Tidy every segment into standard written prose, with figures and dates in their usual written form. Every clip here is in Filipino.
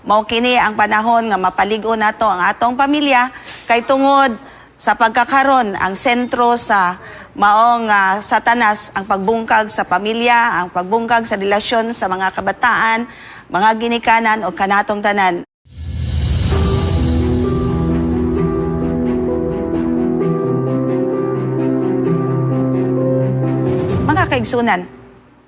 Mao kini ang panahon nga mapaligo nato ang atong pamilya kay tungod sa pagkakaron ang sentro sa maong satanas ang pagbungkag sa pamilya, ang pagbungkag sa relasyon sa mga kabataan, mga ginikanan o kanatong tanan. Mga kaigsunan,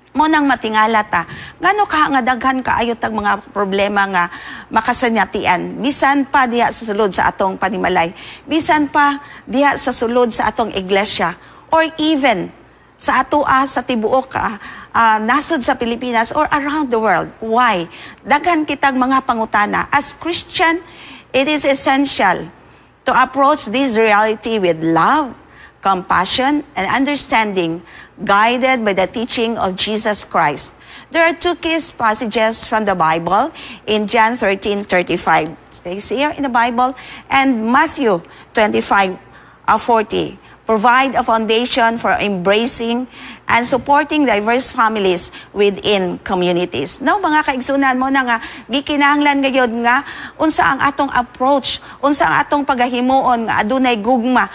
mo nang matingala ta, ngano ka nga daghan kaayo tag mga problema nga makasanyatian, bisan pa diha sa sulod sa atong panimalay, bisan pa diha sa sulod sa atong iglesia, or even sa atoa sa tibuok nasod sa Pilipinas or around the world. Why? Daghan kitag mga pangutana. As Christian, it is essential to approach this reality with love, compassion, and understanding, guided by the teaching of Jesus Christ. There are two key passages from the Bible in John 13:35. Stays here in the Bible, and Matthew 25:40. Provide a foundation for embracing and supporting diverse families within communities. No, mga kaigsunan mo na nga, gikinahanglan gayud nga, unsa ang atong approach, unsa ang atong pagahimuon nga adunay gugma,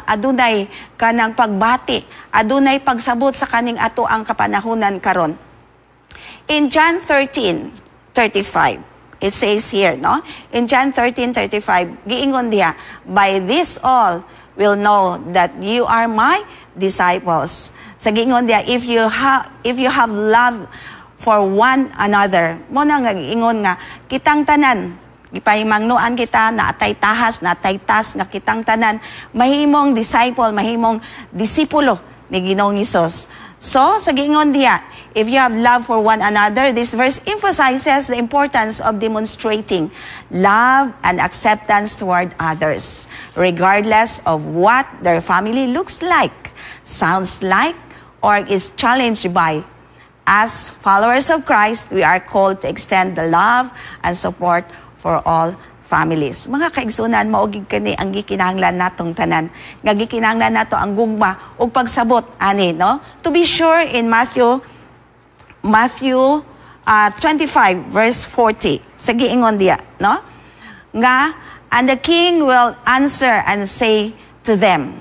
adunay kanang pagbati, adunay pagsabot sa kaning ato ang kapanahunan karon. In John 13:35, it says here, no? In John 13:35, giingon diha, by this all will know that you are my disciples. Sa giingon dia, if you have love for one another, mo na nga giingon nga kitang tanan gipahimangnuan kita na atay tahas na atay tas nga kitang tanan mahimong disciple, mahimong disipulo ni Ginoong Hesus. So, sa giingon diya, if you have love for one another, this verse emphasizes the importance of demonstrating love and acceptance toward others, regardless of what their family looks like, sounds like, or is challenged by. As followers of Christ, we are called to extend the love and support for all families. Mga kaigsunan, maugig kani ang gikinahanglan natong tanan. Nga gikinahanglan nato ang gugma ug pagsabot ani, no? To be sure, in Matthew 25 verse 40, sa giingon diya, no? Nga, and the king will answer and say to them,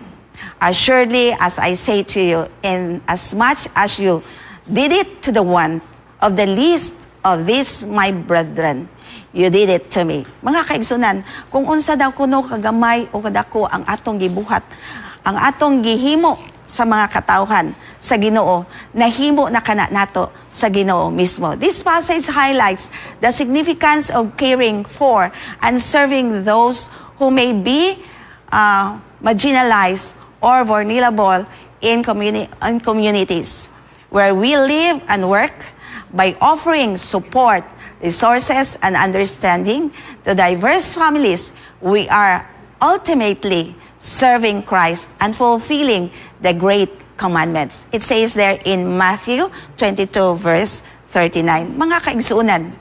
assuredly, as I say to you, in as much as you did it to the one of the least of these my brethren, you did it to me. Mga kaigsunan, kung unsa daw kuno kagamay o kadako ang atong gibuhat, ang atong gihimo sa mga katawhan sa Ginoo, nahimo na kana nato sa Ginoo mismo. This passage highlights the significance of caring for and serving those who may be marginalized or vulnerable in communities where we live and work, by offering support, resources, and understanding to diverse families. We are ultimately serving Christ and fulfilling the great commandments. It says there in Matthew 22 verse 39. Mga kaigsuunan,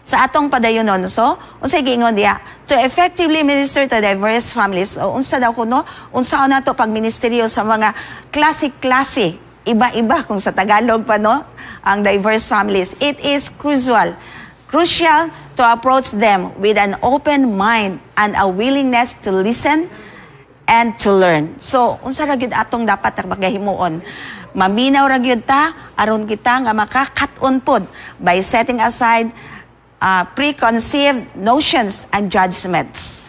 sa atong padayonon, so, unsay giingon diya, to effectively minister to diverse families, o unsa daw kuno, unsa na to pagministeryo sa mga klase-klase, iba-iba kung sa Tagalog pa, no, ang diverse families. It is crucial to approach them with an open mind and a willingness to listen and to learn. So, unsa ra gyud atong dapat pagahimuon? Maminaw ra gyud ta aron kita nga makakat-on pod by setting aside preconceived notions and judgments,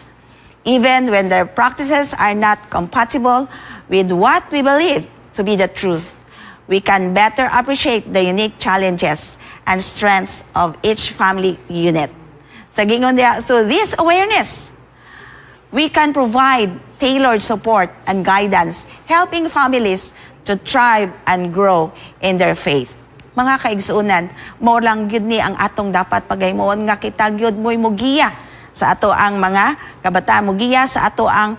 even when their practices are not compatible with what we believe to be the truth. We can better appreciate the unique challenges and strengths of each family unit. Sa gingon diya, through this awareness, we can provide tailored support and guidance, helping families to thrive and grow in their faith. Mga kaigsuunan, mo lang gyud ni ang atong dapat pagaymoon nga kita gyud mo'y mugiya sa ato ang mga kabataan, mugiya sa ato ang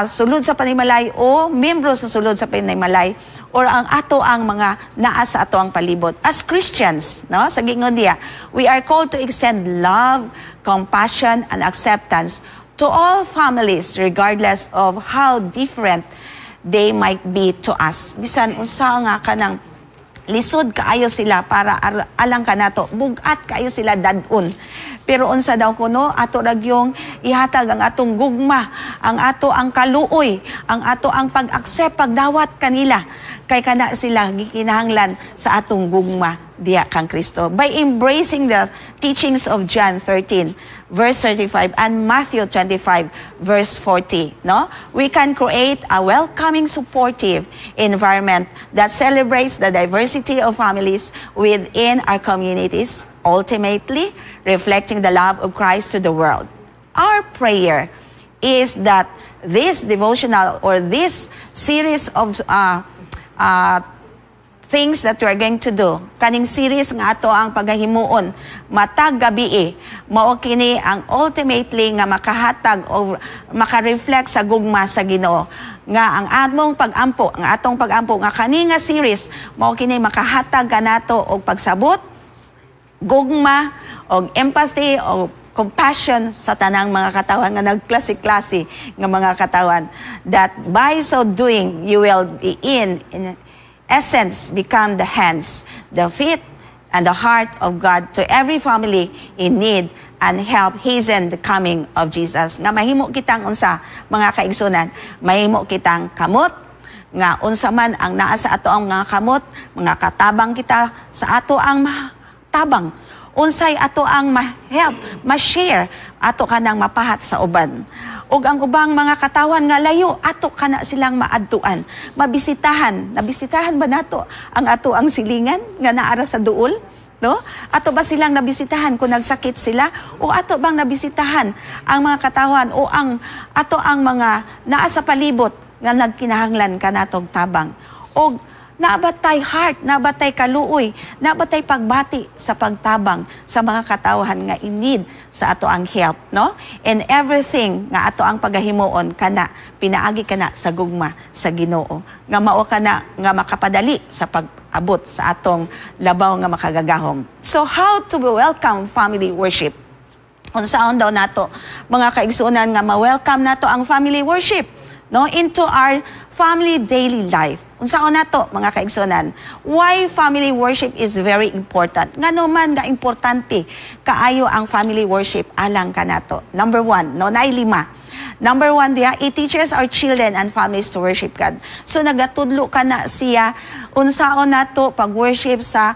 sulod sa panimalay o membro sa sulod sa panimalay or ang ato ang mga naa sa ato ang palibot. As Christians, no, sa gingon diya, we are called to extend love, compassion, and acceptance to all families regardless of how different they might be to us. Bisan unsa nga kanang lisod kaayo sila para alang kanato, bugat kaayo sila dadun. Pero unsa daw kuno, ato ragyong ihatag ang atong gugma, ang ato ang kalooy, ang ato ang pag-accept, pagdawat kanila. Kay kana sila gikinahanglan sa atong gugma diya kang Kristo. By embracing the teachings of John 13, verse 35, and Matthew 25, verse 40, no? We can create a welcoming, supportive environment that celebrates the diversity of families within our communities, ultimately reflecting the love of Christ to the world. Our prayer is that this devotional or this series of things that we are going to do, kaning series nga ato ang paghahimuon matag gabi mao kini ang ultimately nga makahatag o makareflect sa gugma sa Ginoo nga ang atong pag-ampo nga kani nga series mao kini makahatag kanato og pagsabot, gugma og empathy o compassion sa tanang mga katawan nga nagklase-klase nga mga katawan, that by so doing you will be in essence become the hands, the feet, and the heart of God to every family in need and help hasten the coming of Jesus. Nga mahimo kitang unsa mga kaigsunan, mahimo kitang kamot, nga unsa man ang naa sa ato ang mga kamot, mga katabang kita sa ato ang tabang. Unsay ato ang ma-help, ma-share, ato kanang mapahat sa uban. Ug ang ubang mga katawan nga layo, ato kana silang maadtuan, mabisitahan. Nabisitahan ba nato ang ato ang silingan nga naara sa duol? No? Ato ba silang nabisitahan kung nagsakit sila? O ato bang nabisitahan ang mga katawan o ato ang mga naa sa palibot nga nagkinahanglan kanatong tabang? O nabatay heart, nabatay kalooy, nabatay pagbati sa pagtabang sa mga katawan nga in need sa ato ang help, no? And everything nga ato ang pagahimuon kana pinaagi kana sa gugma sa Ginoo. Nga mao kana nga makapadali sa pag-abot sa atong labaw nga makagagahom. So how to welcome family worship? Unsaon daw nato mga kaigsuonan nga ma-welcome nato ang family worship, no, into our family daily life. Unsaon nato mga kaigsunan? Why family worship is very important? Ngano man nga importante kaayo ang family worship alang kanato. Number 1, no, naay 5. Number 1 diya, it teaches our children and families to worship God. So nagatudlo kana siya unsaon nato pag-worship sa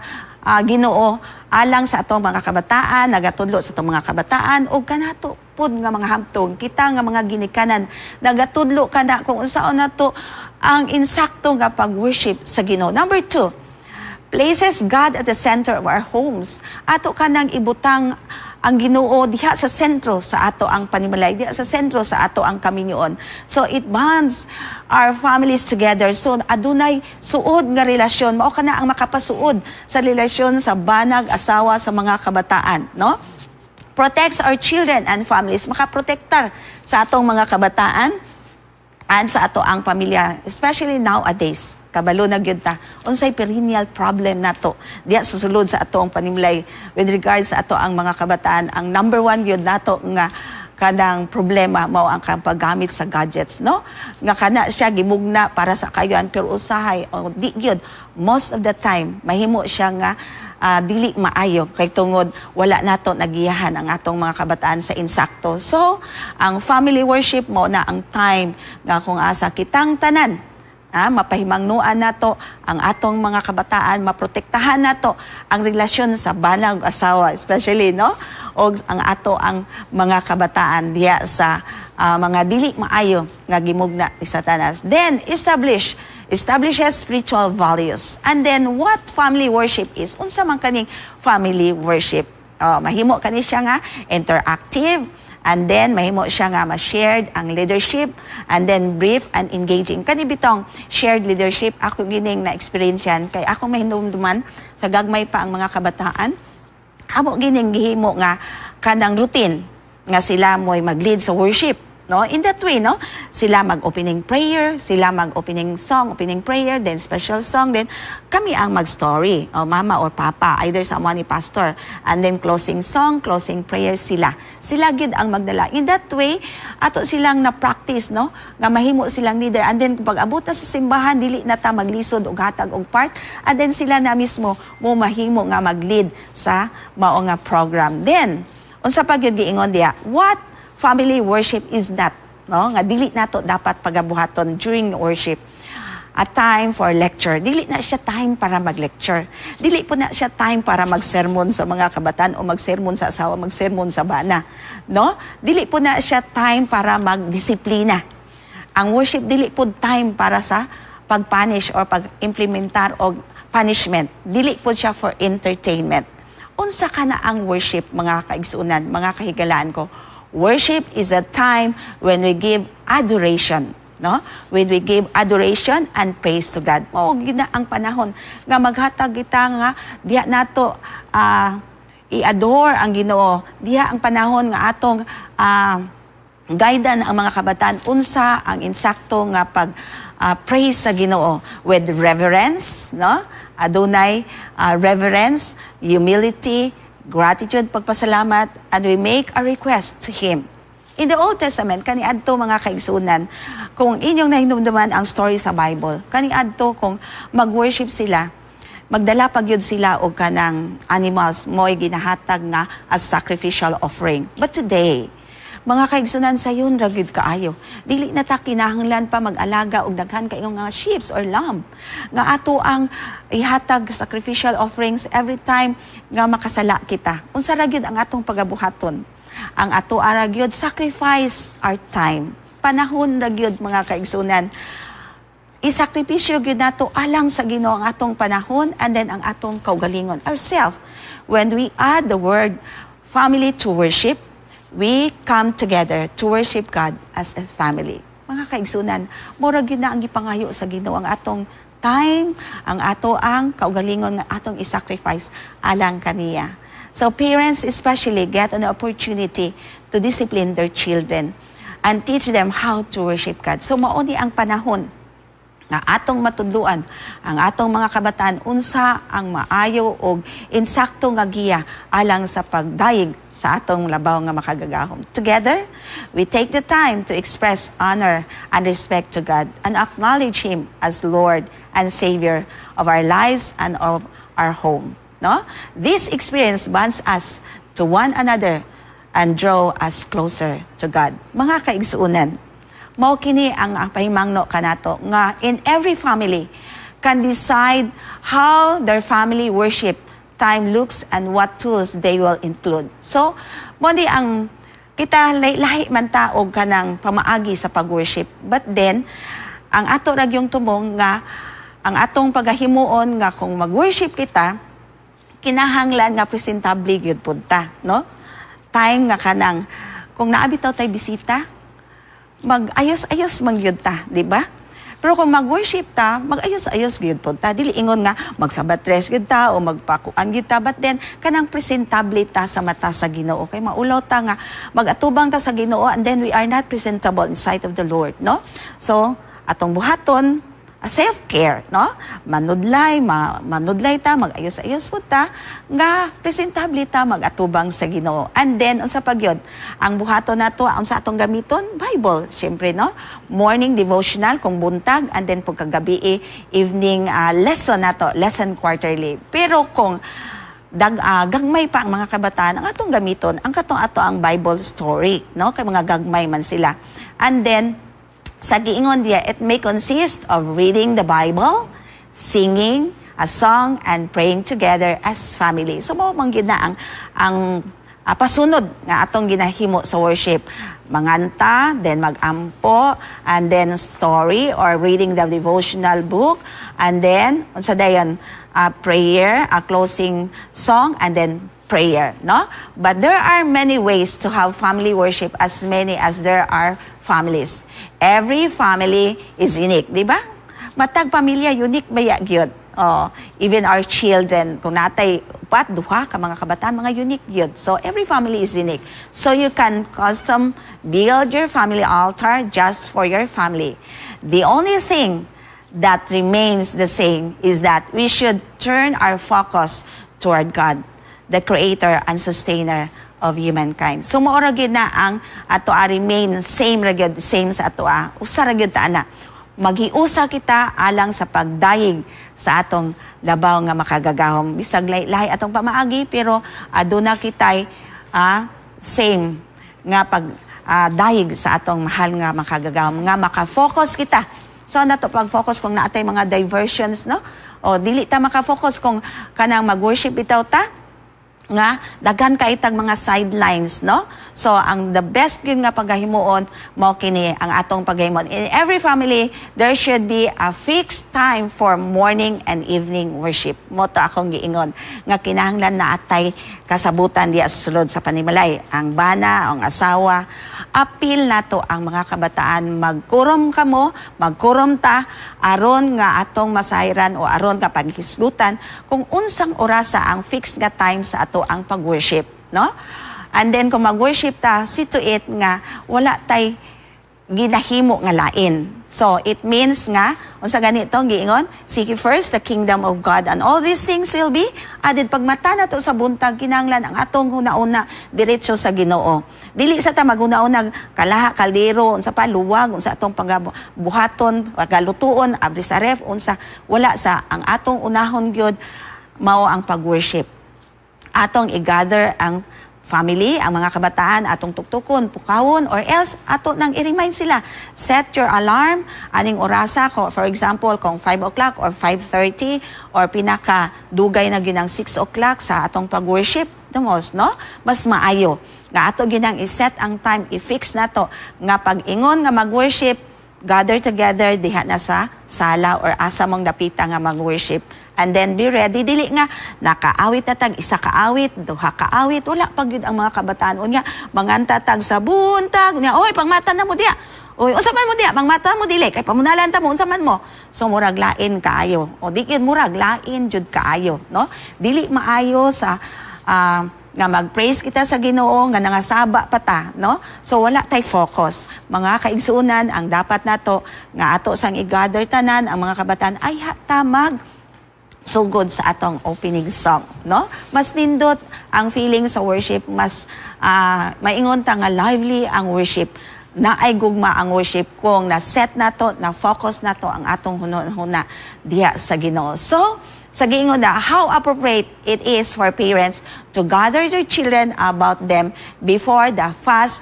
Ginoo alang sa atong mga kabataan, nagatudlo sa atong mga kabataan o kanato pud nga mga hamtong kita nga mga ginikanan, nagatudlo kana kung unsaon nato ang insakto nga pag-worship sa Ginoo. Number 2, places God at the center of our homes. Ato kanang ibutang ang Ginoo diha sa sentro sa ato ang panimalay, diha sa sentro sa ato ang kaminyoon. So it bonds our families together. So adunay suod nga relasyon, mao kana ang makapasuod sa relasyon sa banag, asawa, sa mga kabataan, no? Protects our children and families, makaprotektar sa atong mga kabataan and sa ato ang pamilya, especially nowadays. Kabalo na gyud ta unsay perennial problem nato diya sa sulod sa ato ang panimlay with regards sa ato ang mga kabataan. Ang number 1 gyud nato nga kanang problema mao ang paggamit sa gadgets, no, nga kana siya gimugna para sa kayuan pero usahay o di gyud most of the time mahimo siya nga dili maayo kay tungod wala nato nagiyahan ang atong mga kabataan sa insakto. So ang family worship mo na ang time nga kung asa kitang tanan mapahimangnuan nato ang atong mga kabataan, maprotektahan nato ang relasyon sa banag asawa, especially, no, o ang ato ang mga kabataan diya sa mga dili maayo nga gimugna ni Satanas. Then establishes spiritual values. And then what family worship is? Unsa man kaning family worship? Mahimo kani siya nga interactive. And then, mahimo siya nga ma-shared ang leadership, and then brief and engaging. Kani bitong shared leadership, ako gining na-experience yan, kay ako mahinumduman sa gagmay pa ang mga kabataan. Amo gining gihimo nga kanang routine, nga sila mo'y mag-lead sa worship. No? In that way, no? Sila mag-opening prayer, sila mag-opening song, opening prayer, then special song, then kami ang mag-story, o mama or papa, either sa ni pastor, and then closing song, closing prayer sila. Sila gid ang magdala. In that way, ato silang na-practice, no? Nga mahimo silang leader, and then pag abot na sa simbahan, dili na ta maglisod og hatag og part, and then sila na mismo mo mahimo nga mag-lead sa mao nga program. Then, unsa pa gyud giingon diya, what family worship is not, no? Nga dili nato dapat pagabuhaton during worship. A time for lecture. Dili na siya time para mag-lecture. Dili po na siya time para mag-sermon sa mga kabataan o mag-sermon sa asawa, mag-sermon sa bana, no? Dili po na siya time para mag-disiplina. Ang worship dili po time para sa pag-punish or pag-implementar o punishment. Dili po siya for entertainment. Unsa ka na ang worship, mga kaigsunan, mga kahigalaan ko? Worship is a time when we give adoration, no? When we give adoration and praise to God. Mao gina ang panahon nga maghatag kita nga diha nato i-adore ang Ginoo. Diha ang panahon nga atong guidan ang mga kabataan unsa ang insakto nga pag praise sa Ginoo with reverence, no? Adunay reverence, humility, gratitude, pagpasalamat, and we make a request to Him. In the Old Testament, kaniadto mga kaigsunan, kung inyong nahinumduman ang story sa Bible, kaniadto kung mag-worship sila, magdala pagyud sila og kanang animals mo'y ginahatag nga as sacrificial offering. But today, mga kaigsunan sayon ra gyud kaayo. Dili na ta kinahanglan pa mag-alaga og daghan kayong mga sheep or lamb nga ato ang ihatag sacrificial offerings every time nga makasala kita. Unsa ra gyud ang atong pagabuhaton? Ang ato ara gyud sacrifice our time. Panahon ra gyud mga kaigsunan. Isakripisyo gyud nato alang sa Ginoo ang atong panahon and then ang atong kaugalingon ourselves. When we add the word family to worship, we come together to worship God as a family. Mga kaigsunan, mura gyud na ang gipangayo sa Ginoo ang atong time, ang ato ang kaugalingon nga atong i-sacrifice alang kaniya. So parents especially get an opportunity to discipline their children and teach them how to worship God. So mao ni ang panahon nga atong matudluan ang atong mga kabataan unsa ang maayo og insakto nga giya alang sa pagdayeg sa atong labaw nga makagagahom. Together, we take the time to express honor and respect to God and acknowledge Him as Lord and Savior of our lives and of our home. No? This experience bonds us to one another and draw us closer to God. Mga kaigsuunan, mao kini ang pahimangno kanato nga in every family can decide how their family worship time looks and what tools they will include. So, mo di ang kita lahi man ta og kanang pamaagi sa pag-worship. But then, ang ato ra gyung tumong nga ang atong pagahimuon nga kung mag-worship kita, kinahanglan nga presentable gyud pud ta, no? Time nga kanang kung naabitaw tay bisita, mag-ayos-ayos man gyud ta, di ba? Pero kung mag-worship ta, mag-ayos-ayos gyud pud ta. Dili ingon nga magsabat rest gyud ta o magpakuan gyud ta, but then kanang presentable ta sa mata sa Ginoo. Kay maulaw ta nga mag-atubang ta sa Ginoo and then we are not presentable in sight of the Lord, no? So, atong buhaton self-care, no? Manudlay ta, mag-ayos-ayos pud ta, nga presentable ta mag-atubang sa Ginoo. And then, unsa pa gyud? Ang buhaton nato, unsa atong gamiton? Bible, syempre, no? Morning devotional kung buntag, and then pagkagabi evening lesson nato, lesson quarterly. Pero kung gagmay pa ang mga kabataan, ang atong gamiton, ang katong ato ang Bible story, no? Kay mga gagmay man sila. And then, sa giingon diya, it may consist of reading the Bible, singing a song, and praying together as family. So, mo manggid na ang pasunod nga atong ginahimo sa worship. Manganta, then mag-ampo, and then story or reading the devotional book, and then, unsa dayon, prayer, a closing song, and then prayer, no? But there are many ways to have family worship, as many as there are families. Every family is unique, di ba? Matag pamilya, unique ba gyud? Even our children, kung natay upat, duha ka mga kabataan, mga unique yun. So every family is unique. So you can custom build your family altar just for your family. The only thing that remains the same is that we should turn our focus toward God, the creator and sustainer of humankind. So maura gyud na ang ato remain same sa ato usa ra gyud ta ana. Maghiusa kita alang sa pagdayeg sa atong labaw nga makagagahom. Bisag lahi atong pamaagi pero aduna kitay same nga pag dayeg sa atong mahal nga makagagahom nga maka-focus kita. So nato pag-focus kung naatay mga diversions, no? O dili ta maka-focus kung kanang mag-worship bitaw ta nga daghan ka itag mga sidelines, no? So ang the best gyud nga paghimuon mao kini ang atong paghimon. In every family there should be a fixed time for morning and evening worship. Mo to akong giingon nga kinahanglan na atay kasabutan diya sa sulod sa panimalay. Ang bana, ang asawa, apil nato ang mga kabataan magkurom ta aron nga atong masayran o aron ka paghisgutan kung unsang orasa ang fixed nga time sa ato ang pag-worship, no? And then kung mag-worship ta, see to it nga wala tay ginahimo nga lain. So it means nga unsa ganito giingon, seek first the kingdom of God and all these things will be added. Pagmata nato sa buntag kinahanglan ang atong huna-una diretso sa Ginoo. Dili sa ta maguna-una kalaha kaldero unsa pa luwag unsa atong pagabuhaton pagalutuon abri sa ref unsa wala sa ang atong unahon gyud mao ang pag-worship. Atong i-gather ang family, ang mga kabataan, atong tuktukon, pukawon, or else ato nang i-remind sila. Set your alarm, aning orasa, for example, kung 5 o'clock or 5:30, or pinaka-dugay na ginang 6 o'clock sa atong pag-worship, dungos, no? Mas maayo. Nga ato ginang i-set ang time, i-fix na to, nga pag-ingon nga mag-worship, gather together, diha na sa sala or asa mong dapita nga mag-worship. And then be ready, dili nga nakaawit na tag isa kaawit, duha kaawit, wala pag yun ang mga kabataan unya manganta tag sa buntag unya, oy pangmata na mo diya, oy unsa man mo diya, pangmata mo dili kay pamunalan ta mo unsa man mo. So murag lain kaayo, o di gyud murag lain jud kaayo, no? Dili maayo sa nga mag-praise kita sa Ginoo nga nangasaba pa ta, no? So wala tay focus. Mga kaigsuunan ang dapat nato nga ato sang i-gather tanan ang mga kabataan ay tamag so good sa atong opening song, no? Mas nindot ang feeling sa worship, mas maingon ta nga lively ang worship. Naay gugma ang worship kung na-set nato, na-focus nato ang atong hunahuna diha sa Ginoo. So, sa giingon na, how appropriate it is for parents to gather their children about them before the fast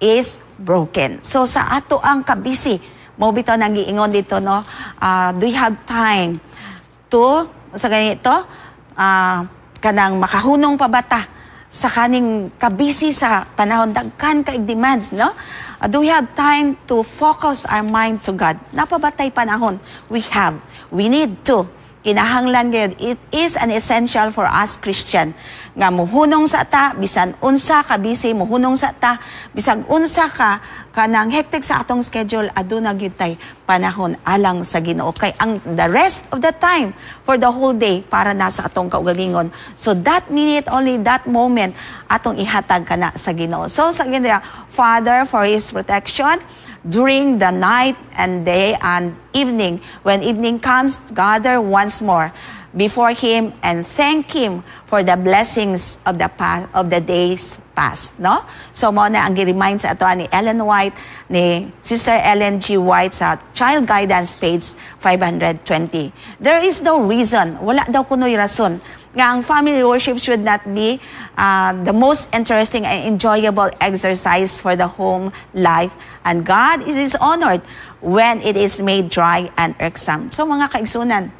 is broken. So, sa ato ang kabisi, mo bitaw nang giingon dito, no? Do you have time to sa ganito, kanang makahunong pabata sa kaning kabisi sa panahon, dagkan ka demands, no? Do we have time to focus our mind to God? Napabatay panahon. We need to. Kinahanglan gyud, it is an essential for us Christian nga muhunong sa ta bisan unsa ka busy muhunong sa ta bisan unsa ka kanang hectic sa atong schedule aduna gyud tay panahon alang sa Ginoo kay ang the rest of the time for the whole day para na sa atong kaugalingon. So that minute, only that moment atong ihatag kana sa Ginoo. So sa Ginoo, Father, for His protection during the night and day and evening. When evening comes, gather once more before Him and thank Him for the blessings of the days past, no? So mo na ang gi-remind sa ato ni Ellen White, ni Sister Ellen G. White sa Child Guidance page 520. There is no reason, wala daw kunoy rason nga ang family worship should not be the most interesting and enjoyable exercise for the home life, and God is honored when it is made dry and irksome. So mga kaigsunan,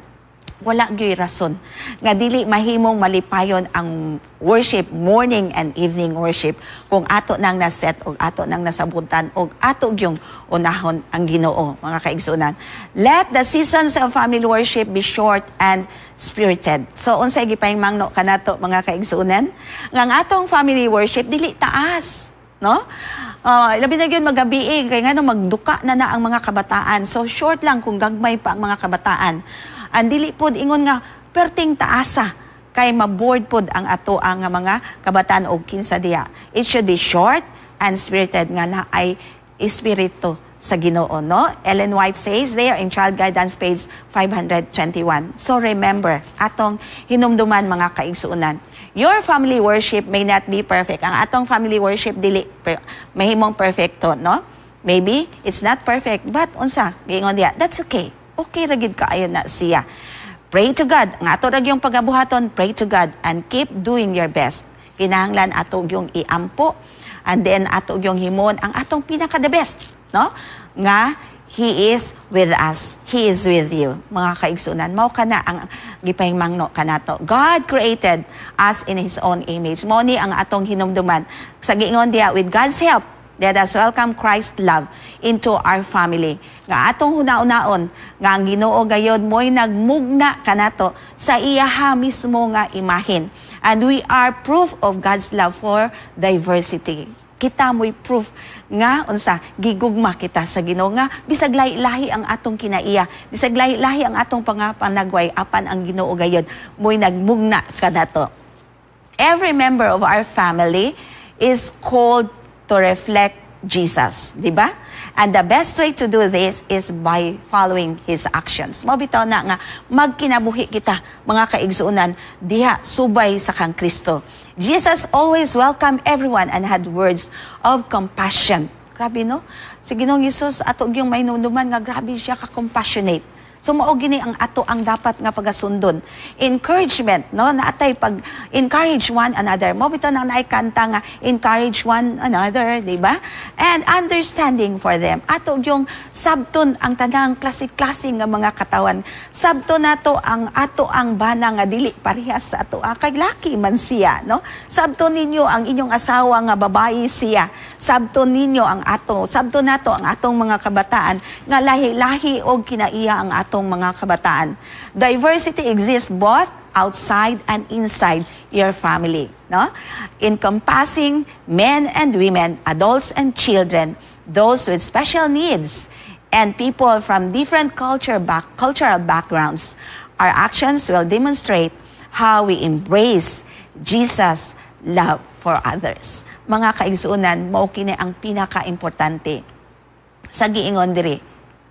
wala gyud rason nga dili mahimong malipayon ang worship, morning and evening worship, kung ato nang naset o ato nang nasabutan o ato yung unahon ang Ginoo, mga kaigsunan. Let the seasons of family worship be short and spirited. So unsay gipahimangno kanato mga kaigsunan nga ang atong family worship dili taas, no? Labi na yun magabi kaya nga magduka na ang mga kabataan. So short lang kung gagmay pa ang mga kabataan. And dili pod ingon nga perting taasa kay maboard pod ang ato ang mga kabataan og kinsa diha. It should be short and spirited nga na ay espiritu sa Ginoo, no? Ellen White says there in Child Guidance page 521. So remember, atong hinumduman mga kaigsuunan. Your family worship may not be perfect. Ang atong family worship dili mahimong perfecto, no? Maybe it's not perfect, but unsa, giingon diha, that's okay. Okay ra gid kaayo na siya. Pray to God. Ang ato ra yung pagabuhaton, pray to God and keep doing your best. Kinahanglan ato yung iampo and then ato yung himon ang atong pinaka the best, no? Nga He is with us. He is with you. Mga kaigsunan, mao kana ang gipahimangno kanato. God created us in His own image. Mao ni ang atong hinumduman. Sa giingon diha, with God's help, let us welcome Christ's love into our family. Nga atong hunaon-naon, nga ang Ginoo gayod mo'y nagmugna kanato sa iyaha mismo nga imahin. And we are proof of God's love for diversity. Kita mo'y proof nga unsa gigugma kita sa Ginoo nga bisag lahi-lahi ang atong kinaiya, bisag lahi-lahi ang atong panagway apan ang Ginoo gayod mo'y nagmugna kanato. Every member of our family is called to reflect Jesus, di ba? And the best way to do this is by following His actions. Mabitaw na nga magkinabuhi kita mga kaigsuunan diha subay sa kang Kristo. Jesus always welcomed everyone and had words of compassion. Grabe, no? Si Ginoong Hesus, ato yung may nunuman nga grabe siya ka-compassionate. So, mao gini ang ato ang dapat nga pagasundon. Encouragement, no? Naatay pag-encourage one another. Mo bitaw nang naikanta nga, encourage one another, di ba? And understanding for them. Ato yung sabton ang tanang klase-klase nga mga katawan. Sabton nato ang ato ang bana nga dili parehas sa ato. Kay laki man siya, no? Sabton ninyo ang inyong asawa nga babae siya. Sabton ninyo ang ato. Sabton nato ang atong mga kabataan nga lahi-lahi og kinaiya ang atong mga kabataan. Diversity exists both outside and inside your family, no? Encompassing men and women, adults and children, those with special needs, and people from different cultural backgrounds. Our actions will demonstrate how we embrace Jesus' love for others. Mga kaigsuunan, mao kini ang pinaka-importante sa giingon diri.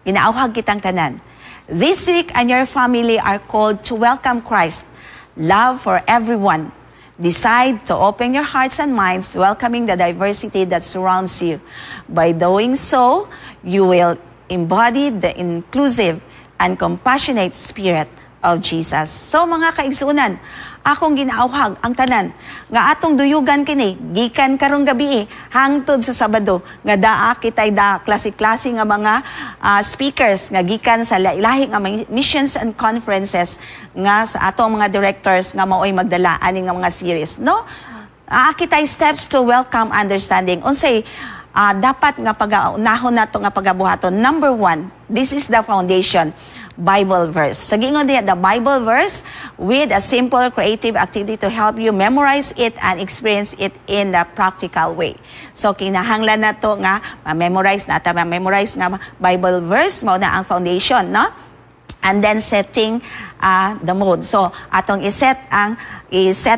Ginaawhag kitang tanan. This week and your family are called to welcome Christ, love for everyone. Decide to open your hearts and minds, welcoming the diversity that surrounds you. By doing so, you will embody the inclusive and compassionate spirit of Jesus. So mga kaigsuunan, akong ginaawhag ang tanan nga atong duyugan kini gikan karong gabi hangtod sa Sabado nga daa kitay da klase-klase nga mga speakers nga gikan sa lahi nga missions and conferences nga sa atong mga directors nga maoy magdala ani nga mga series, no? Kitay steps to welcome understanding. Unsay dapat nga pag-unahon nato nga pagabuhaton. Number 1, this is the foundation. Bible verse. Sa giingon diha, the Bible verse with a simple creative activity to help you memorize it and experience it in the practical way. So kinahanglan nato nga memorize nga Bible verse mao na ang foundation, no? And then setting the mood. So atong iset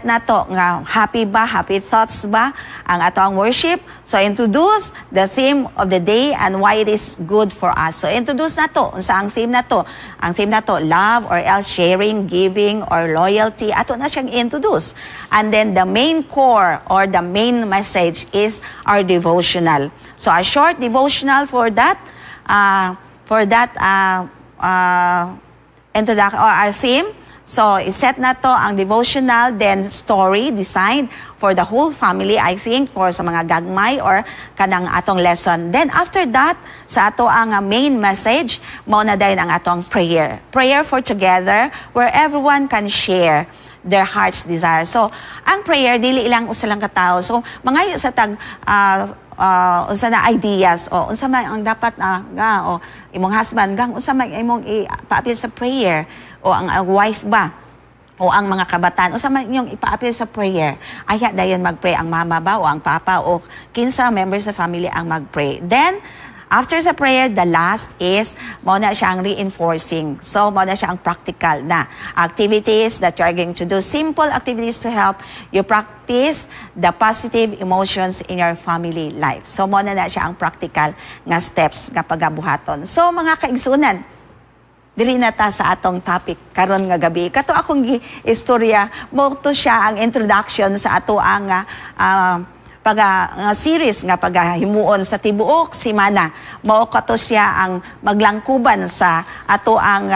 nato nga happy thoughts ba ang atong worship. So introduce the theme of the day and why it is good for us. So introduce nato unsa ang theme nato. Ang theme nato love or else sharing, giving or loyalty. Ato na siyang introduce. And then the main core or the main message is our devotional. So a short devotional for that introduction or our theme. So, iset na to ang devotional, then story designed for the whole family, I think, for sa mga gagmay or kanang atong lesson. Then, after that, sa ato ang main message, mao na dayon ang atong prayer. Prayer for together, where everyone can share their heart's desire. So, ang prayer, dili ilang usa lang katao. So, mangayo sa unsa na ideas o unsa man ang dapat o imong husband gang unsa man imong ipa-appeal sa prayer o ang wife ba o ang mga kabataan unsa man inyong ipa-appeal sa prayer aya dayon magpray ang mama ba o ang papa o kinsa members sa family ang magpray. Then After sa prayer, the last is, muna siyang reinforcing. So, muna siyang practical na activities that you are going to do. Simple activities to help you practice the positive emotions in your family life. So, muna na siya ang practical nga steps nga pagabuhaton. So, mga kaigsunan, dili na ta sa atong topic karon nga gabi. Kato akong istorya, mo to siya ang introduction sa ato ang series nga pagahimuon sa tibuok semana. Mao kato siya ang maglangkuban sa ato ang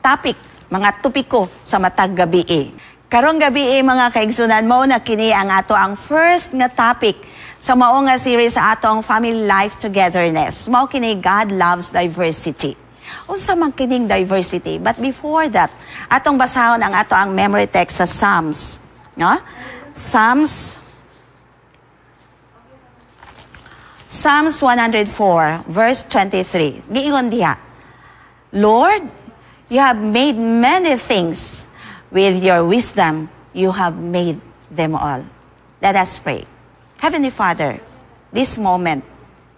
topic, mga topiko sa matag gabi. Karong gabi mga kaigsunan, mao na kini ang ato ang first nga topic sa mao nga series sa atong family life togetherness. Mao kini God loves diversity. Unsa man kining diversity? But before that, atong basahon ang ato ang memory text sa Psalms, no? Psalms 104 verse 23. Giingon diha, Lord, you have made many things. With your wisdom, you have made them all. Let us pray. Heavenly Father, this moment,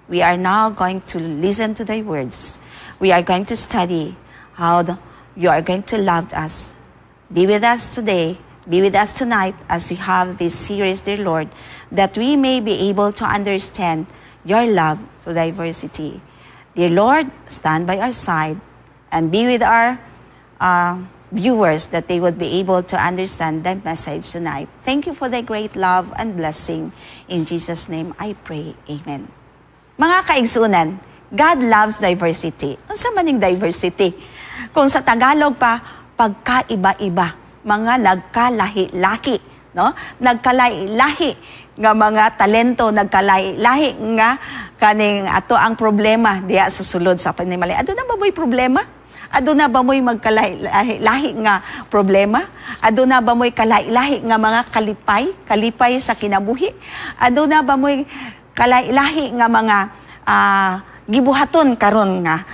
we are now going to listen to thy words. We are going to study how you are going to love us. Be with us today. Be with us tonight as we have this series, dear Lord, that we may be able to understand your love through diversity. Dear Lord, stand by our side and be with our viewers that they would be able to understand the message tonight. Thank you for the great love and blessing. In Jesus' name, I pray. Amen. Mga kaigsunan, God loves diversity. Unsa man ning diversity? Kung sa Tagalog pa, pagkaiba-iba, mga nagkalahi-lahi, no? Nagkalahi-lahi nga mga talento, nagkalahi-lahi nga kaning ato ang problema diya sa sulod sa panimalay. Ado na ba mo'y problema? Ado na ba mo'y magkalahi-lahi nga problema? Ado na ba mo'y kalahi-lahi nga mga kalipay sa kinabuhi? Ado na ba mo'y kalahi-lahi nga mga gibuhaton karon nga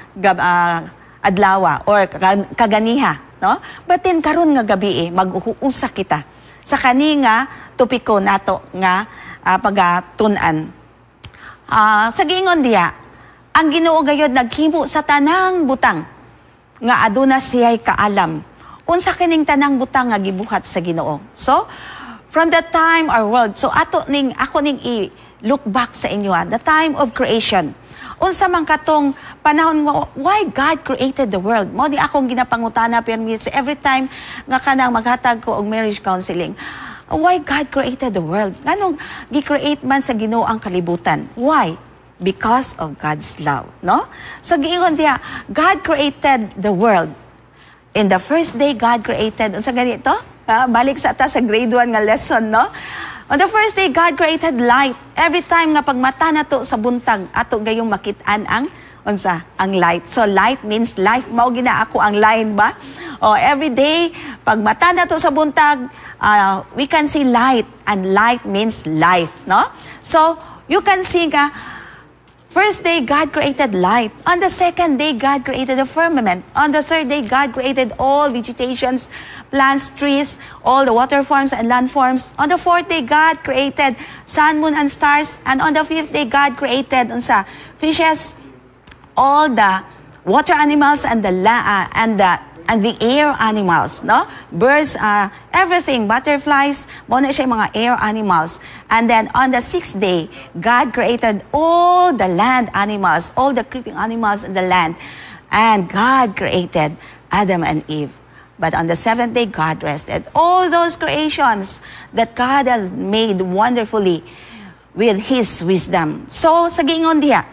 adlawa or kaganiha, no? Batin karon nga gabi mag-uusa kita sa kani nga topiko nato nga pagatun-an. Sa giingon diya, ang Ginoo gayud naghimo sa tanang butang nga aduna siya'y kaalam. Unsa kining tanang butang nga gibuhat sa Ginoo. So, from the time our world, so ako ning i-look back sa inyo, the time of creation. Unsa man katong panahon mo, why God created the world? Mo di akong ginapangutana pero every time nga kanang maghatag ko og marriage counseling. Why God created the world? Nganong gi-create man sa Ginoo ang kalibutan? Why? Because of God's love, no? So giingon diya, God created the world. In the first day God created, unsa ganito? Balik sa ta sa grade 1 nga lesson, no? On the first day, God created light. Every time nga pagmata na to sa buntag, ato gayong makit-an ang light. So light means life. Mao gina ako ang line ba? Every day, pagmata na to sa buntag, we can see light. And light means life, no? So, you can see nga, first day, God created light. On the second day, God created the firmament. On the third day, God created all vegetations, plants, trees, all the water forms and land forms. On the fourth day, God created sun, moon, and stars. And on the fifth day, God created fishes, all the water animals and the air animals, no? Birds, everything, butterflies, muna siya mga air animals. And then on the sixth day, God created all the land animals, all the creeping animals in the land. And God created Adam and Eve. But on the seventh day, God rested. All those creations that God has made wonderfully with His wisdom. So, sa giingon diha,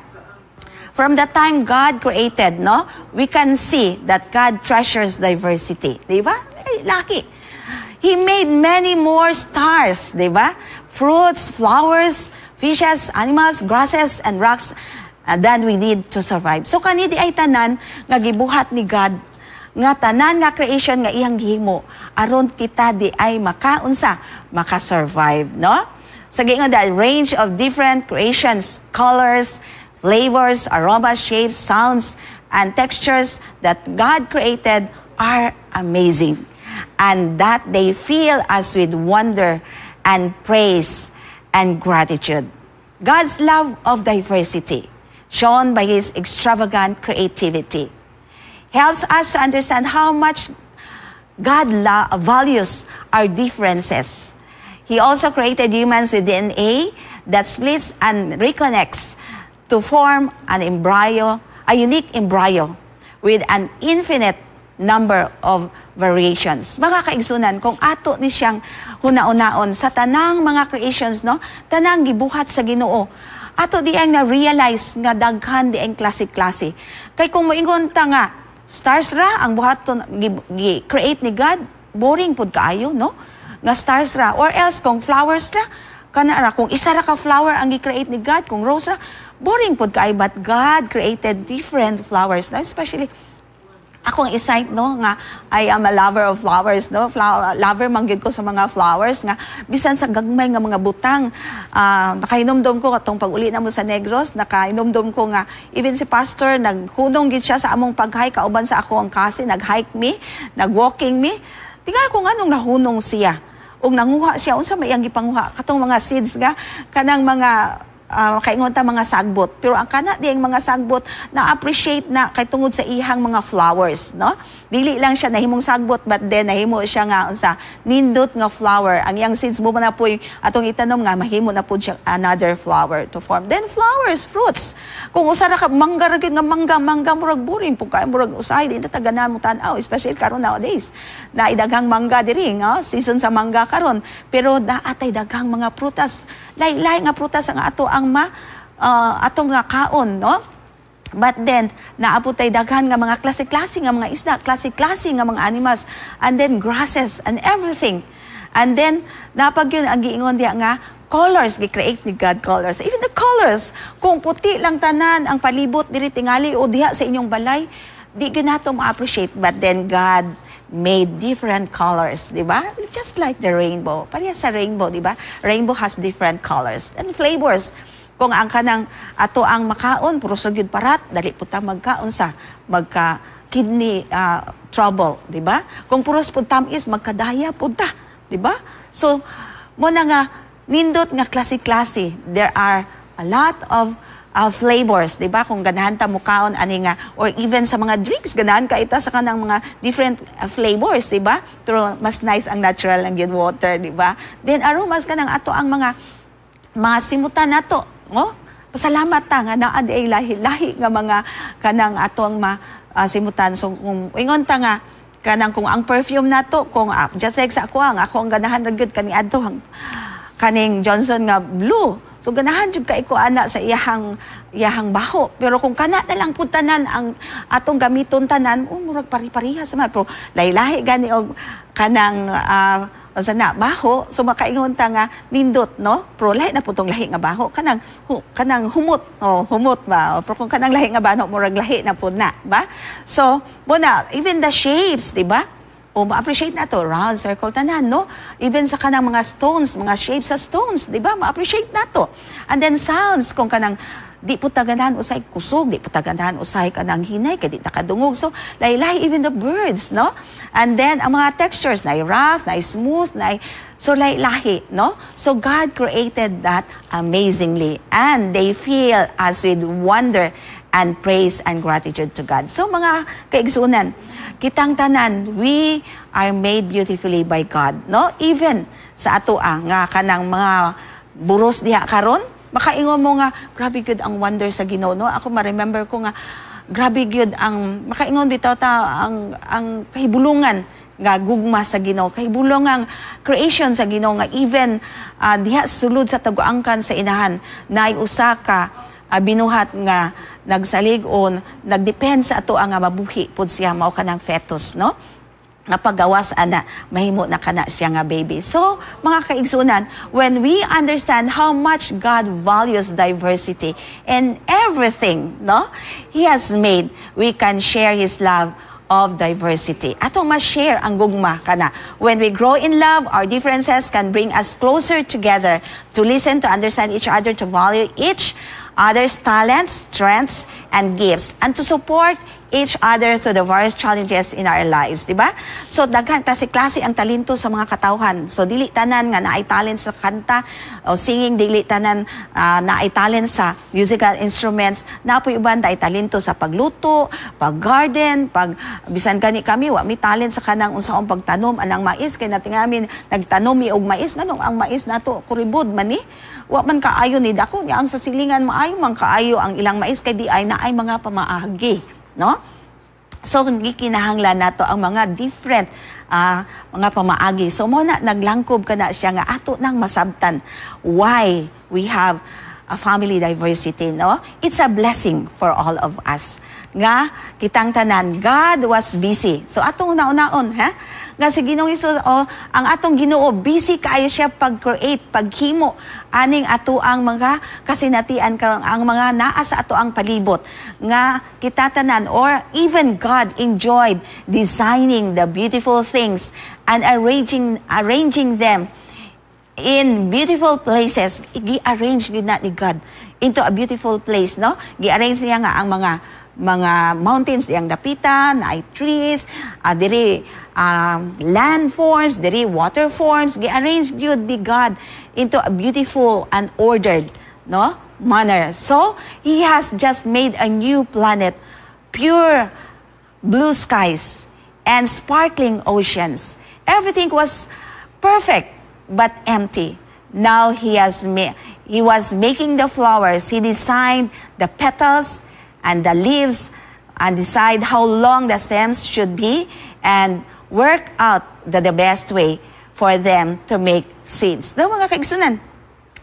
from the time God created, no, we can see that God treasures diversity. Di ba? Lucky. He made many more stars, di ba? Fruits, flowers, fishes, animals, grasses, and rocks than we need to survive. So, kanidi ay tanan nga gibuhat ni God nga tanan nga creation nga iyang gihimo aron kita di ay makasurvive, no? Sa giingon the range of different creations, colors, flavors, aromas, shapes, sounds, and textures that God created are amazing, and that they fill us with wonder and praise and gratitude. God's love of diversity. shown by His extravagant creativity. Helps us to understand how much God values our differences. He also created humans with DNA that splits and reconnects to form an embryo, a unique embryo with an infinite number of variations. Mga kaigsunan, kung ato ni siyang hunaon-naon sa tanang mga creations, no? Tanang gibuhat sa Ginoo. Ato di ang na-realize nga daghan di ang klase-klase. Kay kung moingon ta nga, stars ra ang buhaton gi-create ni God, boring pud kaayo, no? Nga stars ra. Or else kung flowers ra, kana ra kung isa ra ka flower ang gi-create ni God, kung rose ra, boring pud kaayo. But God created different flowers, no? Especially akong isite, no, nga I am a lover of flowers, no, lover man gyud ko sa mga flowers, nga bisan sa gagmay nga mga butang, nakainomdom ko katong pag-uli na mo sa Negros, nakainomdom ko nga even si pastor naghunong gid siya sa among pag-hike, kauban sa ako ang kasi nag-hike me, nag-walking me, tingala ko nga nung nahunong siya, ug nanguha siya unsa may ang gipanguha katong mga seeds nga kanang mga kaingon ta mga sagbot, pero ang kana diyang mga sagbot na appreciate na kay tungod sa ihang mga flowers, no? Dili lang siya nahimong sagbot, but then nahimo siya nga unsa nindot nga flower. Ang yang seeds mo na po'y atong itanom nga mahimo na po siya another flower to form. Then flowers, fruits. Kung usara ka mangga ra gyud nga mangga murag boring pug kay murag usahay di ta tagana mo tan-aw, especially karon nowadays. Na idaghang mangga diri, no? Season sa mangga karon, pero naatay daghang mga prutas. Lain-lain nga prutas ang ato ang atong nga kaon, no? But then, naaputay daghan nga mga klase-klase nga mga isda, klase-klase nga mga animals, and then grasses and everything. And then, napag yun, ang giingon diya nga, colors, gi-create ni God colors. Even the colors, kung puti lang tanan, ang palibot, diri tingali, o diha sa inyong balay, di yun nato ma-appreciate. But then, God made different colors, di ba? Just like the rainbow. Pareha sa rainbow, di ba? Rainbow has different colors and flavors. Kung ang kanang ato ang makaon, puro sugyod parat, dali po ta magkaon sa magka-kidney trouble, di ba? Kung puros po tamis, magkadaya po ta, di ba? So, mo na nga, nindot nga klase-klase, there are a lot of flavors, di ba? Kung ganahan ta mukaon, ani nga, or even sa mga drinks, ganahan ka ita sa kanang mga different flavors, di ba? Pero mas nice ang natural lang yun water, di ba? Then aromas kanang ato ang mga simutan nato, no? Pasalamat ta nga naad ay lahi-lahi nga mga kanang atong simutan. So kung ingon ta nga kanang kung ang perfume nato, kung just like sa ako ang ganahan ra gyud kani adto kaning Johnson nga blue. So ganahan jud kay ko ana sa iyahang baho. Pero kung kana na lang pud tanan ang atong gamiton tanan, murag pari-parihas man, pero lahi-lahi gani og kanang na baho, so makaingon ta nga nindot, no? Pero lahi na putong lahi nga baho, kanang humot, humot ba? Pero kung kanang lahi nga baho, murag lahi na pud na, ba? So, muna, even the shapes, di ba? O ma-appreciate na to, round, circle, tanan, no? Even sa kanang mga stones, mga shapes sa stones, di ba? Ma-appreciate na to. And then sounds, kung kanang di po taganahan usay kusog, di po taganahan usay kanang hinay, kaya di takadungog. So, lahi-lahi, even the birds, no? And then, ang mga textures, na rough, na smooth, so lahi-lahi, no? So, God created that amazingly. And they fill us with wonder and praise and gratitude to God. So, mga kaigsunan, kitang tanan, we are made beautifully by God, no? Even sa ato nga kanang mga buros diha karon, makaingon mo nga, grabe gyud ang wonder sa Ginoo, no? Ako ma-remember ko nga, grabe gyud ang, makaingon bitaw ta, ang kahibulungan nga gugma sa Ginoo, kahibulong ang creation sa Ginoo, nga even diha sulod sa taguangkan sa inahan, na usa ka binuhat nga nagsalig-on, nagdepend sa ato nga mabuhi pud siya, mao kanang fetus, no? Nga paggawas ana mahimo na kana siya nga baby. So mga kaigsunan, when we understand how much God values diversity and everything, no, He has made, we can share His love of diversity. Ato ma-share ang gugma kana. When we grow in love, our differences can bring us closer together to listen, to understand each other, to value each other's talents, strengths, and gifts, and to support each other through the various challenges in our lives, di ba? So, daghan klase-klase ang talento sa mga katawhan. So, dili tanan nga naay talent sa kanta o singing, dili tanan naay talent sa musical instruments. Napoy uban daay talento sa pagluto, pag-garden, bisan kami, wa mi talent sa kanang unsaon pagtanom anang mais, kay natingamin nagtanom mi og mais, nganong ang mais nato kuribod man ni. Wa man kaayo ni dako niya ang sa silingan maayo man kaayo ang ilang mais kay di ay naay mga pamaagi, no? So gikinahanglan nato ang mga different mga pamaagi. So mo na naglangkob kana siya nga ato nang masabtan why we have a family diversity, no? It's a blessing for all of us. Nga kitang tanan God was busy. So atong una-unaon, ha? Nga si Ginoong Hesus, ang atong Ginoo busy kaayo siya pag-create, paghimo aning ato ang mga kasinatian karong ang mga naa sa ato ang palibot. Nga kita tanan or even God enjoyed designing the beautiful things and arranging them in beautiful places. Gi-arrange gid na ni God into a beautiful place, no? Gi-arrange niya nga ang mga mountains diyang dapitan, ay trees, diri landforms, diri waterforms, gi-arrange yun ni God into a beautiful and ordered, no, manner. So, He has just made a new planet, pure blue skies and sparkling oceans. Everything was perfect but empty. Now He was making the flowers. He designed the petals and the leaves and decide how long the stems should be and work out the best way for them to make seeds. No, mga kaigsunan,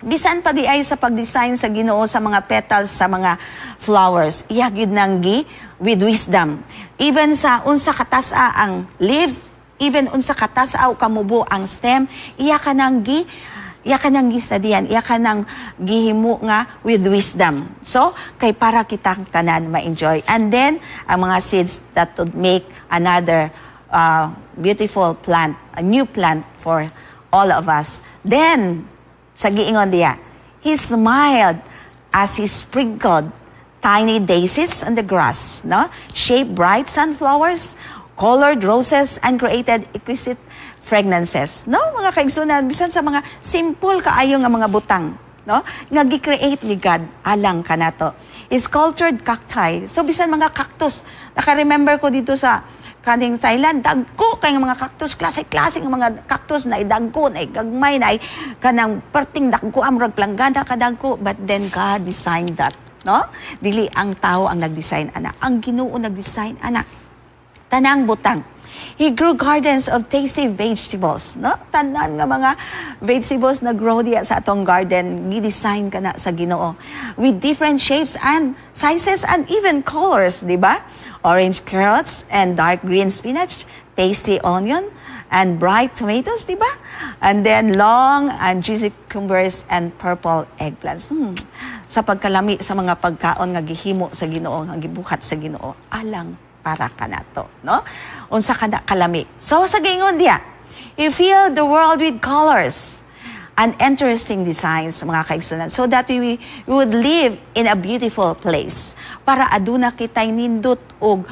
bisan pa di ay sa pag-design sa Ginoo sa mga petals, sa mga flowers, iyagid nanggi with wisdom. Even sa unsa katasa ang leaves, even unsa katasa o kamubo ang stem, iya ka nang gistadian, iya ka nang gihimo nga with wisdom. So, kay para kitang tanan ma-enjoy. And then, ang mga seeds that would make another beautiful plant, a new plant for all of us. Then, sa giingon diya, He smiled as He sprinkled tiny daisies on the grass, no? Shaped bright sunflowers, colored roses, and created exquisite fragrances. No, mga kaigsunan, bisan sa mga simple kaayo nga mga butang, no? Nga gi-create ni God alang kanato. Is cultured cacti. So bisan mga cactus, naka-remember ko dito sa kaning Thailand, dagko kay mga cactus, klase-klase ng mga cactus na idagko, na gagmay, na kanang perting dagko amrag planggana kadagko, but then God designed that, no? Dili ang tao ang nag-design ana, ang Ginoo nag-design ana. Tanang butang. He grew gardens of tasty vegetables, no? Tanan nga mga vegetables na grow diya sa atong garden, gi-design kana sa Ginoo with different shapes and sizes and even colors, di ba? Orange carrots and dark green spinach, tasty onion and bright tomatoes, di ba? And then long and juicy cucumbers and purple eggplants. Sa pagkalami sa mga pagkaon nga gihimo sa Ginoo, nga gibuhat sa Ginoo, alang para kanato, no? Unsa kada kalami. So sa gingon diya, you fill the world with colors and interesting designs, mga kaigsunan, so that we would live in a beautiful place para aduna kitay nindot og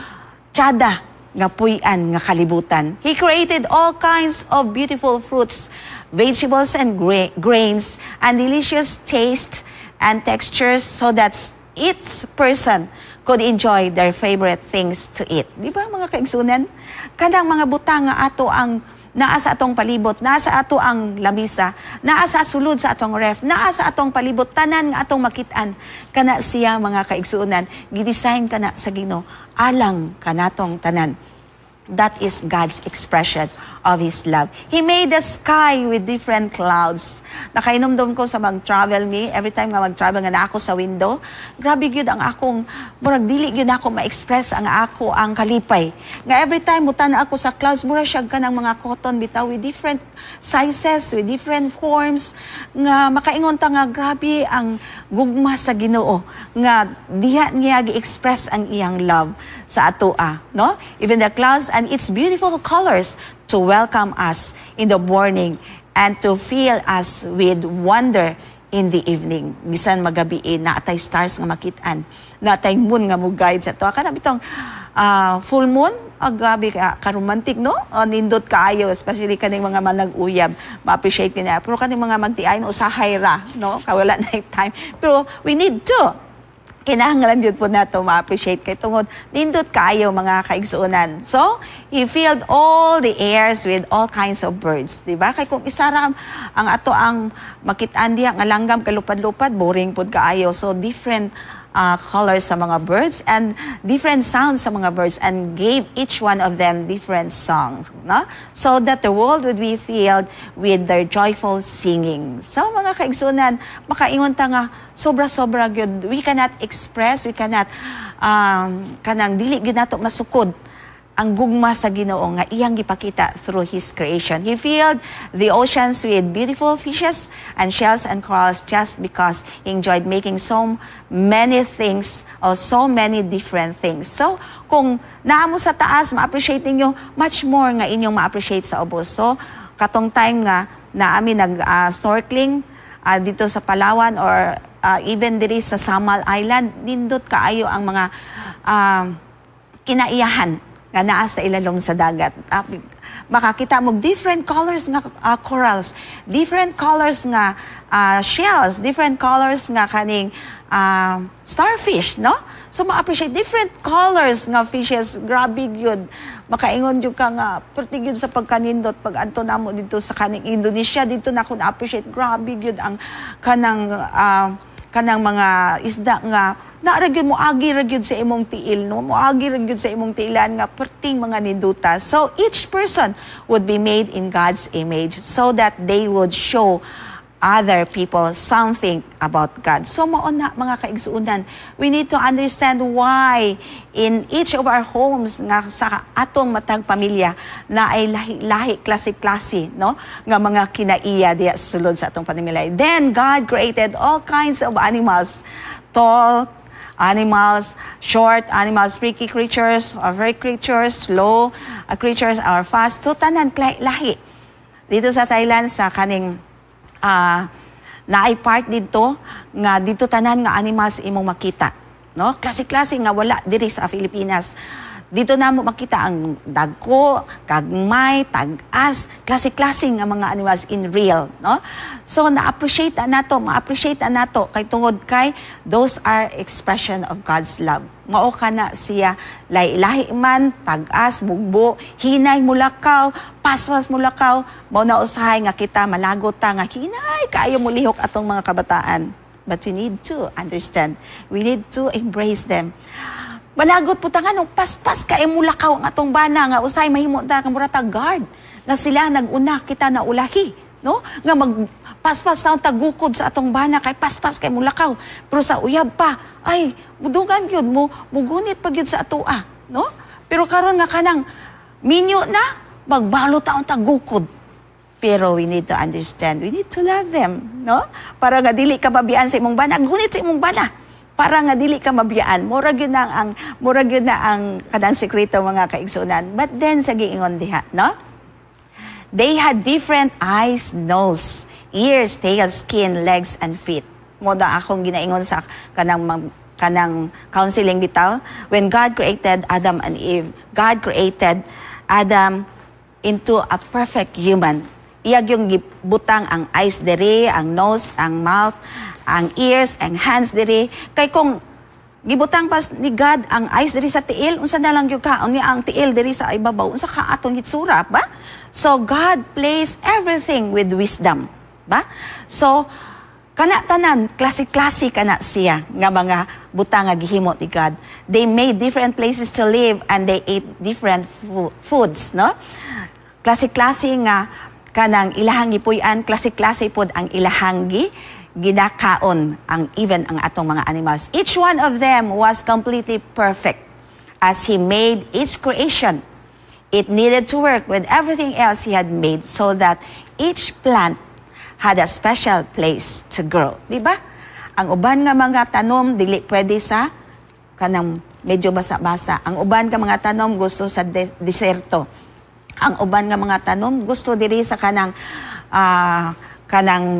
tiyada nga puy-an nga kalibutan. He created all kinds of beautiful fruits, vegetables and grains and delicious taste and textures so that each person could enjoy their favorite things to eat. Di ba mga kaigsunan? Kanang mga butang nga ato ang naa sa atong palibot, naa sa ato ang lamisa, naa sa sulod sa atong ref, naa sa atong palibot, tanan nga atong makit-an. Kana siya mga kaigsunan, gidesign kana sa Ginoo alang kanatong tanan. That is God's expression of His love. He made the sky with different clouds. Nakainomdom ko sa mag-travel me. Every time nga mag-travel nga na ako sa window, grabe yun ang akong, murag dili yun ako ma-express ang ako ang kalipay. Nga every time mutan ako sa clouds, murag siya ka ng mga cotton bitaw with different sizes, with different forms. Nga makaingon ta nga grabe ang gugma sa Ginoo. Nga diha niya gi-express ang iyang love sa atoa. No? Even the clouds and its beautiful colors to welcome us in the morning and to fill us with wonder in the evening. Bisan magabi na atay stars nga makit-an, na atay moon nga mo guide sa to. Kana bitong full moon, grabe ka-romantic, no? Nindot kaayo, especially kaning mga manag-uyab, ma-appreciate ko na. Pero kaning mga magtiayon, usahay ra, no? Kawala na yung time. Pero we need to. Kinahanglan yun po na ito ma-appreciate kay tungod. Nindot kaayo, mga kaigsuunan. So, he filled all the airs with all kinds of birds. Diba? Kay kung isaram ang ato ang makitaan diya, nga langgam, kalupad-lupad, boring po kaayo. So, different colors sa mga birds and different sounds sa mga birds and gave each one of them different songs, no? So that the world would be filled with their joyful singing. So mga kaigsunan, makaingon ta nga sobra-sobra gyud, we cannot express, we cannot kanang dili gyud nato masukod ang gugma sa Ginoo nga iyang gipakita through His creation. He filled the oceans with beautiful fishes and shells and corals just because He enjoyed making so many things or so many different things. So, kung naamo sa taas, ma-appreciate ninyo, much more nga inyong ma-appreciate sa ubos. So, katong time nga na amin nag-snorkeling dito sa Palawan or even diri sa Samal Island, nindot kaayo ang mga kinaiyahan nga naa sa ilalong sa dagat. Makakita mo different colors nga corals, different colors nga shells, different colors nga kaning starfish, no? So ma-appreciate different colors nga fishes, grabe gyud. Makaingon jud ka nga perti gyud sa pagkanindot pag adto namo dito sa kaning Indonesia, dito na ko na-appreciate grabe gyud ang kanang mga isda nga naaragyod mo agi ragyod sa imong tiil, no? Mo agi ragyod sa imong tiilan nga perting mga ninduta. So each person would be made in God's image so that they would show other people something about God. So mauna mga kaigsuunan, we need to understand why in each of our homes nga sa atong matag pamilya na ay lahi klase-klase, no? Nga mga kinaiya diya sulod sa atong panimalay. Then God created all kinds of animals, tall animals, short animals, freaky creatures, or very creatures, slow creatures, or fast. So tanan lahi. Dito sa Thailand sa kaning naay part dito nga dito tanan nga animals imong makita, no? Klase-klase nga wala diri sa Pilipinas. Dito na mo makita ang dagko, gagmay, tag-as, klase-klase nga mga animals in real, no? So na-appreciate nato, ma-appreciate nato kay tungod kay those are expression of God's love. Mao kana siya lahi-lahi man, tag-as, bugbo, hinay mulakaw, paswas mulakaw, mao na usahay nga kita malagot ta nga hinay kaayo mo lihok atong mga kabataan. But we need to understand. We need to embrace them. Malagot po ta nga nung paspas ka mulakaw ang atong bana nga usay mahimo ta ka murata guard na sila naguna kita na ulahi, no? Nga magpaspas taong tagukod sa atong bana kay paspas kay mulakaw. Pero sa uyab pa, ay budungan gyud mo mugunit pa gyud sa atoa, no? Pero karon nga kanang minyo na magbalo taong tagukod. Pero we need to understand, we need to love them, no? Para nga dili ka mabiyan sa imong bana, gunit sa imong bana. Para nga dili ka mabiyaan, murag yun na ang kadang sekreto mga kaigsunan. But then sa giingon diha, no? They had different eyes, nose, ears, tail, skin, legs, and feet. Mo da akong ginaingon sa kanang counseling bitaw. When God created Adam and Eve, God created Adam into a perfect human. Iyag yung butang ang eyes dere, ang nose, ang mouth, ang ears, ang hands diri. Kay kung gibutang pas ni God ang eyes diri sa tiil, unsa na lang gyud ka ang tiil diri sa ibabaw, unsa ka atong gitsura, ba? So God placed everything with wisdom, ba? So kana tanan klase-klase kana siya nga mga butang nga gihimo ni God. They made different places to live and they ate different foods, no? Klase-klase nga kanang ilahang gipuy-an, klase-klase pod ang ilahang ginakaon ang even ang atong mga animals. Each one of them was completely perfect as He made each creation. It needed to work with everything else He had made so that each plant had a special place to grow. Diba? Ang uban nga mga tanom dili pwede sa kanang medyo basa-basa. Ang uban nga mga tanom gusto sa deserto. Ang uban nga mga tanom gusto diri sa kanang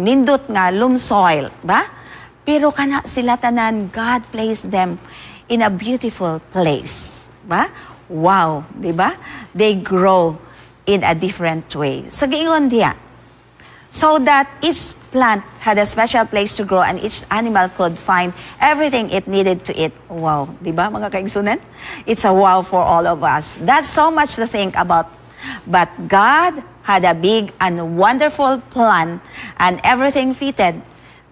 nindot nga loam soil, ba? Pero kana sila tanan, God placed them in a beautiful place, ba? wow, di ba? They grow in a different way. So, giingon diya, so that each plant had a special place to grow and each animal could find everything it needed to eat. Wow, di ba mga kaigsunan? It's a wow for all of us. That's so much to think about. But God had a big and wonderful plan and everything fitted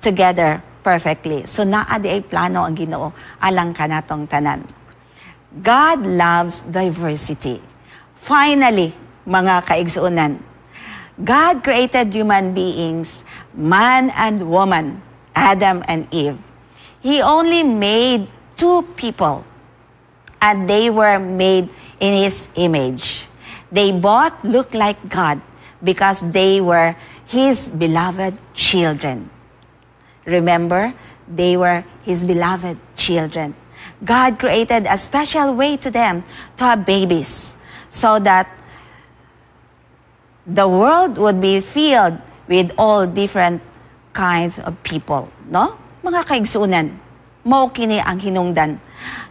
together perfectly. So naa di ay plano ang Ginoo alang kanatong tanan. God loves diversity. Finally, mga kaigsunan, God created human beings, man and woman, Adam and Eve. He only made two people, and they were made in His image. They both looked like God because they were His beloved children. Remember, they were His beloved children. God created a special way to them to have babies so that the world would be filled with all different kinds of people, no? Mga kaigsunan, mao kini ang hinungdan.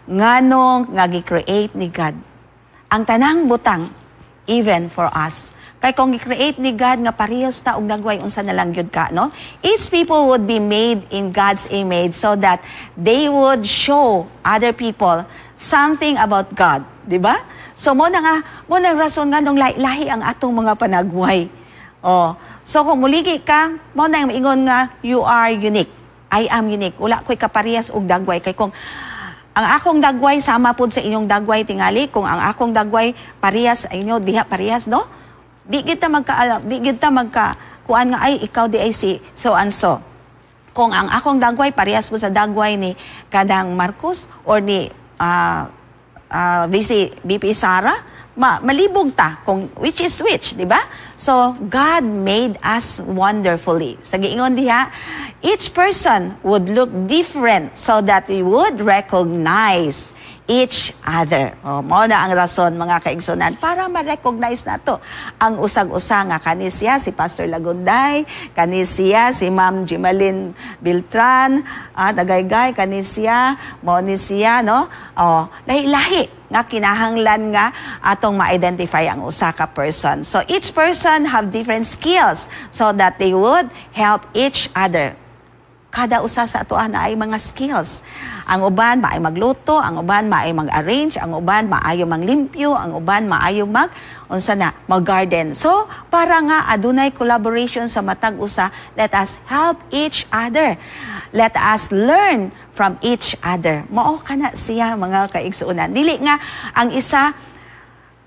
Nganong nga gi-create ni God ang tanang butang, even for us. Kay kung gi-create ni God nga parehas ta og dagway unsa na lang gyud ka, no? Each people would be made in God's image so that they would show other people something about God, di ba? So mo na rason nga nung lahi ang atong mga panagway. Oh, so kung muligi ka, mo na ingon nga you are unique. I am unique. Wala ko'y kaparehas og dagway kay kung ang akong dagway sama pud sa inyong dagway tingali, kung ang akong dagway parehas sa inyo diha parehas, no? Di kita kuan nga ay ikaw di ay si so and so. Kung ang akong dagway parehas po sa dagway ni kadang Marcos or ni VP Sara, malibog ta kung which is which, di ba? So, God made us wonderfully. Sa giingon diha, each person would look different so that we would recognize each other. O, mao na ang rason mga kaigsunan para ma-recognize nato ang usag-usa nga kani siya si Pastor Lagunday, kani siya si Ma'am Jimalin Beltran, dagaygay kani siya, mao ni siya, no? O, lahi-lahi nga kinahanglan nga atong ma-identify ang usa ka person. So each person have different skills so that they would help each other. Kada usa sa ato na ay mga skills. Ang uban maay magluto, ang uban maay mag-arrange, ang uban maayo manglimpyo, ang uban maayo mag-garden. So, para nga adunay collaboration sa matag usa, let us help each other. Let us learn from each other. Mao kana siya mga kaigsuunan. Dili nga ang isa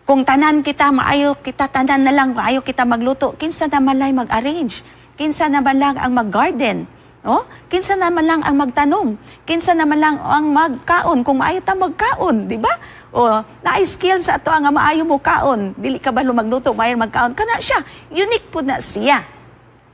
kung tanan kita maayo kita tanan na lang maayo kita magluto, kinsa naman lang mag-arrange, kinsa naman lang ang mag-garden. No? Kinsa naman lang ang magtanom, kinsa naman lang ang magkaon kung maayo ta magkaon, di ba? O naay skill sa ato nga maayo mo kaon, dili ka ba magluto, maayo magkaon, kana siya, unique pud na siya.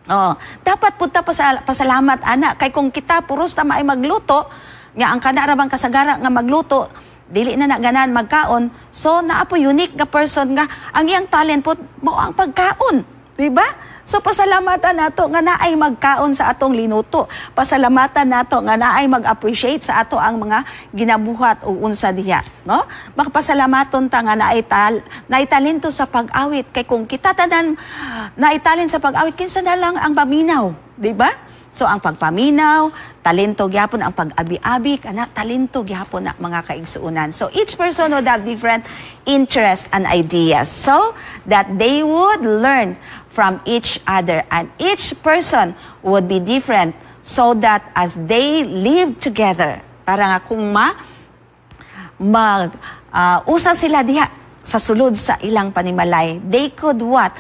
Oh, dapat pud ta pasalamat ana kay kung kita puros ta maay magluto, nga ang kana ra bang kasagara nga magluto, dili na ganan magkaon, so naa po unique nga person nga ang iyang talent pud mao ang pagkaon, di ba? So pasalamatan nato nga naay magkaon sa atong linuto. Pasalamatan nato nga naay mag-appreciate sa ato ang mga ginabuhat o unsa diha, no? Magpasalamaton ta nga naay talento sa pag-awit kay kung kita tanan naay talent sa pag-awit kinsa na lang ang paminaw, di ba? So ang pagpaminaw, talento gyapon ang pag-abi-abi, kana talento gyapon na mga kaigsuunan. So each person would have different interests and ideas so that they would learn from each other and each person would be different so that as they live together, para nga kung usa sila diha sa sulod sa ilang panimalay, they could what?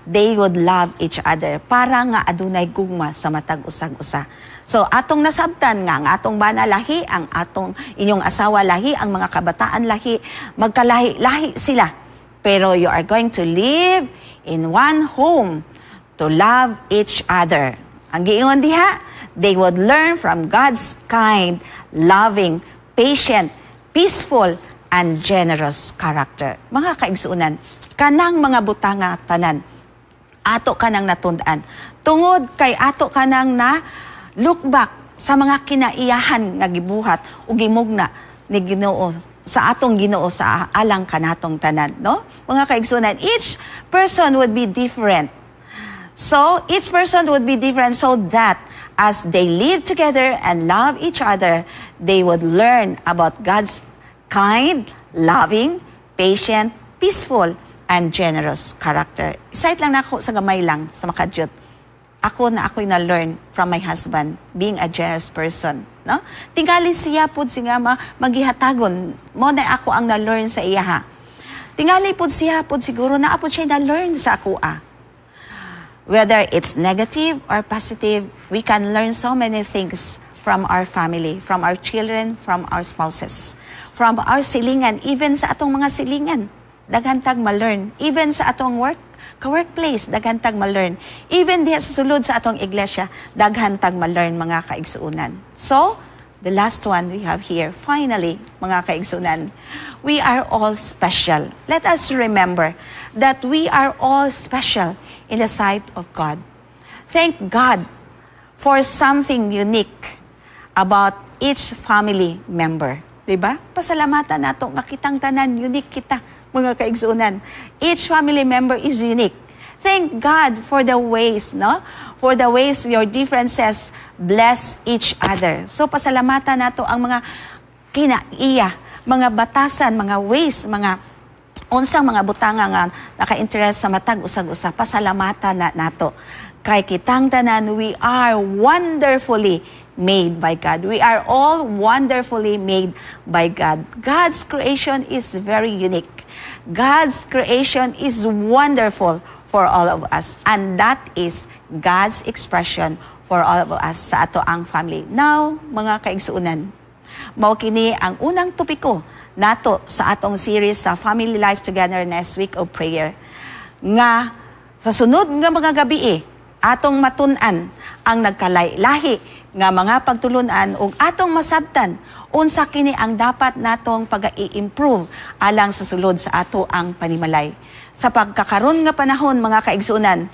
They would love each other para nga adunay gugma sa matag usag-usa. So atong nasabtan nga ang atong bana lahi, ang atong inyong asawa lahi, ang mga kabataan lahi, magkalahi-lahi sila. Pero you are going to live in one home to love each other. Ang giingon diha, they would learn from God's kind, loving, patient, peaceful, and generous character. Mga kaigsuunan, kanang mga butanga tanan, ato kanang natundaan. Tungod kay ato kanang na look back sa mga kinaiyahan nga gibuhat o gimugna ni Ginoo sa atong Ginoo sa alang kanatong tanan, no? Mga kaigsunan, each person would be different. So, each person would be different so that as they live together and love each other, they would learn about God's kind, loving, patient, peaceful, and generous character. Isayt lang na ako sa gamay lang, sa makadyot. Ako'y na-learn from my husband, being a generous person. No? Tingali siya po siya maghihatagon. Mo na ako ang na-learn sa iya ha. Tingali po siya po siguro na po siya na-learn sa ako Whether it's negative or positive, we can learn so many things from our family, from our children, from our spouses, from our silingan, even sa atong mga silingan. Daghantag ma-learn. Even sa atong workplace, daghantag ma-learn. Even diha sa sulod sa atong iglesia, daghantag ma-learn mga kaigsuunan. So, the last one we have here, finally, mga kaigsuunan, we are all special. Let us remember that we are all special in the sight of God. Thank God for something unique about each family member. Diba? Pasalamatan nato, makitang tanan, unique kita, mga kaigsuunan. Each family member is unique. Thank God for the ways, no? For the ways your differences bless each other. So, pasalamatan nato ang mga kinaiya, mga batasan, mga ways, mga unsang mga butanga nga naka-interest sa matag usag-usa, pasalamatan nato. Kay kitang tanan, we are wonderfully made by God. We are all wonderfully made by God. God's creation is very unique. God's creation is wonderful for all of us. And that is God's expression for all of us sa ato ang family. Now, mga kaigsuunan, mao kini ang unang topiko nato sa atong series sa Family Life Togetherness Week of Prayer. Nga, sa sunod nga mga gabi atong matun-an ang nagkalay-lahi nga mga pagtulunan ug atong masabtan unsa kini ang dapat natong pag-i-improve alang sa sulod sa ato ang panimalay. Sa pagkakaron nga panahon, mga kaigsuunan,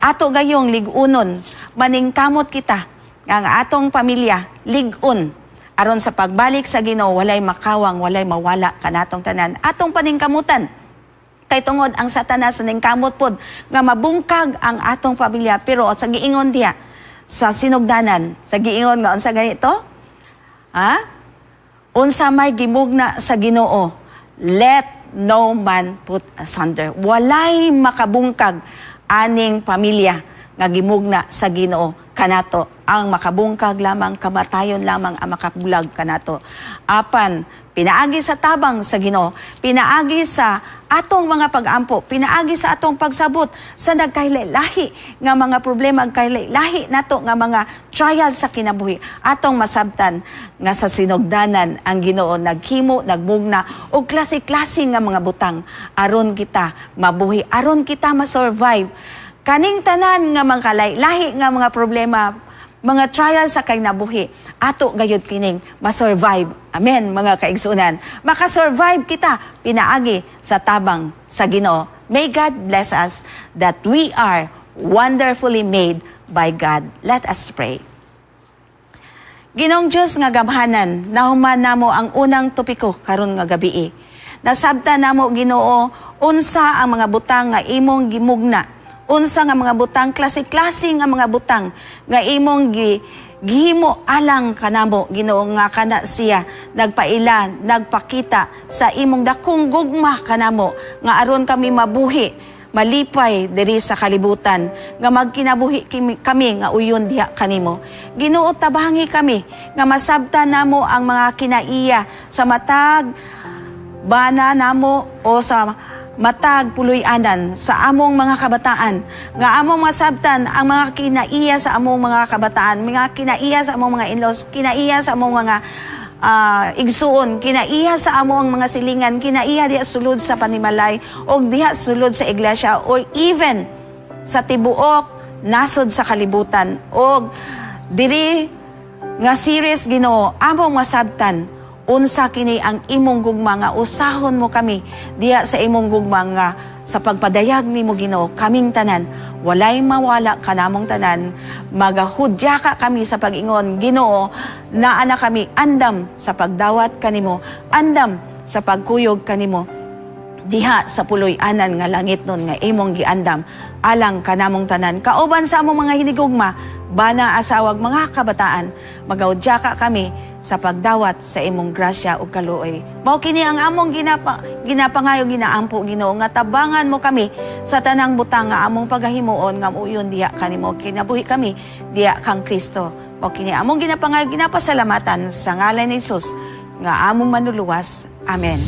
ato gayong lig-unon, maningkamot kita nga ang atong pamilya lig-on aron sa pagbalik sa Ginoo, walay makawang, walay mawala kanatong tanan. Atong paningkamutan, kay tungod ang Satanas sa ningkamot pod nga mabungkag ang atong pamilya, pero sa giingon diha, sa sinugdanan, sa giingon nga, unsa ganito? Unsa may gimugna sa Ginoo, let no man put asunder. Walay makabungkag aning pamilya nga gimugna sa Ginoo kanato. Ang makabungkag lamang, kamatayon lamang ang makabulag kanato. Apan, pinaagi sa tabang sa Ginoo, pinaagi sa atong mga pag-ampo, pinaagi sa atong pagsabot sa nagkahilahi nga mga problema, nagkahilahi nato nga mga trial sa kinabuhi. Atong masabtan nga sa sinugdanan ang Ginoo naghimo, nagmugna og klase-klase nga mga butang aron kita mabuhi, aron kita ma-survive kaning tanan nga mga lahi nga mga problema, mga trial sa kinabuhi, ato gayud kining ma-survive. Amen, mga kaigsunan. Maka-survive kita pinaagi sa tabang sa Ginoo. May God bless us that we are wonderfully made by God. Let us pray. Ginoong Diyos nga gamhanan, nahuman namo ang unang topiko karon nga gabi. Nasabta namo Ginoo unsa ang mga butang nga imong gimugna. Unsa nga mga butang, klase-klase nga mga butang nga imong gihimo alang kanamo Ginoo nga kana siya nagpaila, nagpakita sa imong dakong gugma kanamo nga aron kami mabuhi, malipay diri sa kalibutan, nga magkinabuhi kami nga uyon diha kanimo. Ginoo, tabangi kami nga masabtan namo ang mga kinaiya sa matag bana namo o sa matag puloy-anan sa among mga kabataan, nga among masabtan ang mga kinaiya sa among mga kabataan, mga kinaiya sa among mga in-laws, kinaiya sa among mga igsuon, kinaiya sa among mga silingan, kinaiya diha sulod sa panimalay o diha sulod sa iglesia or even sa tibuok nasod sa kalibutan o diri nga series Ginoo, among masabtan unsa kini ang imong gugma nga usahon mo kami diha sa imong gugma nga sa pagpadayag nimo Ginoo kaming tanan walay mawala kanamong tanan, magahudya ka kami sa pag-ingon Ginoo naa na kami andam sa pagdawat kanimo, andam sa pagkuyog kanimo diha sa puloy-anan nga langit nun nga imong giandam alang kanamong tanan kauban sa among mga hinigugma bana asawag mga kabataan magaudya ka kami sa pagdawat sa imong grasya ug kalooy. Mao kini ang among ginapangayo ginaampo Ginoo nga tabangan mo kami sa tanang butang nga among pagahimuon nga uyon diha kanimo kinabuhi kami diha kang Kristo. Mao kini among ginapangayo ginapasalamatan sa ngalan ni Jesus nga among manluluwas. Amen.